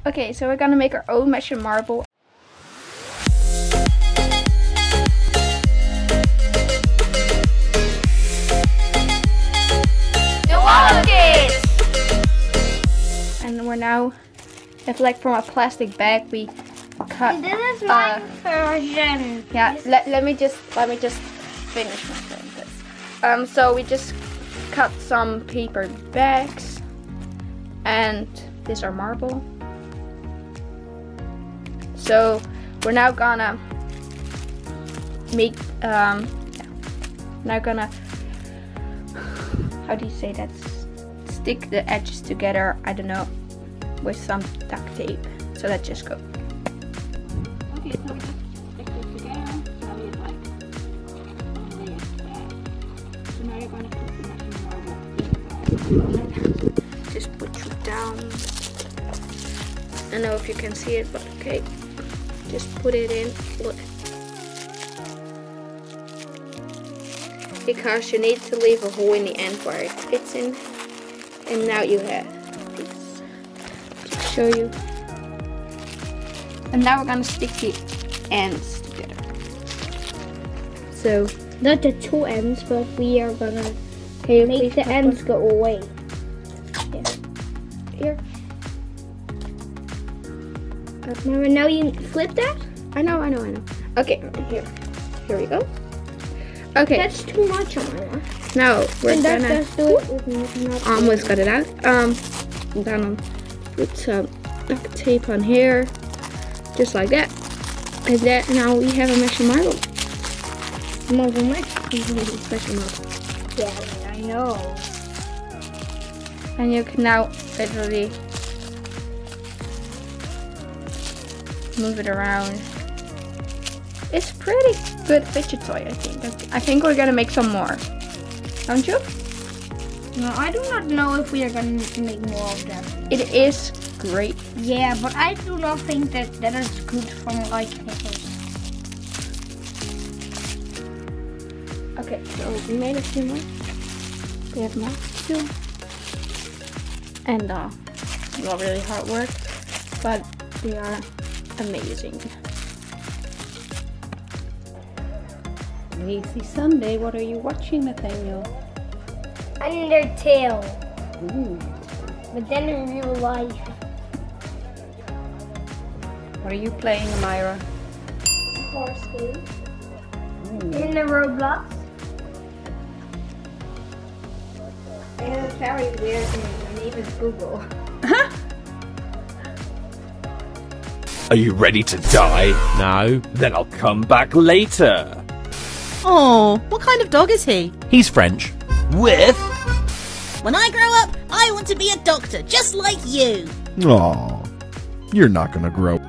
Okay, so we're gonna make our own measured marble. And we're now, if like from a plastic bag, we cut. This is my version. Yeah, let me just finish my sentence. So we just cut some paper bags, and these are marble. So we're now gonna make now gonna, how do you say that? Stick the edges together, I don't know, with some duct tape. So let's just go. Okay, so we just stick this together. Now we have like lay it back. So now you're gonna put the measuring marble. Just put you down. I don't know if you can see it, but okay. Just put it in. Look. Because you need to leave a hole in the end where it fits in. And now you have this. Just show you. And now we're gonna stick the ends together. So Not the two ends, but we are gonna make the ends go away. here. Now you flip that? I know. Okay, here we go. Okay. That's too much, Amayra. Now we're And gonna let's do it with not almost got it out. I'm gonna put some duct tape on here, just like that. And then now we have a measured marble. Measured marble. Yeah, I know. And you can now literally move it around. It's pretty good fidget toy, I think. I think we're gonna make some more. Don't you? No, I do not know if we are going to make more of them. It is great. Yeah, but I do not think that is good from like papers. Okay, so we made a few more. We have more to do. And not really hard work, but they are amazing. Lazy Sunday, what are you watching, Nathaniel? Undertale. Ooh. But then in real life. What are you playing, Amayra? Horse game. In the Roblox. It's very weird and even Google. Are you ready to die? No? Then I'll come back later. Oh, what kind of dog is he? He's French. With? When I grow up, I want to be a doctor, just like you. Aw, you're not gonna grow.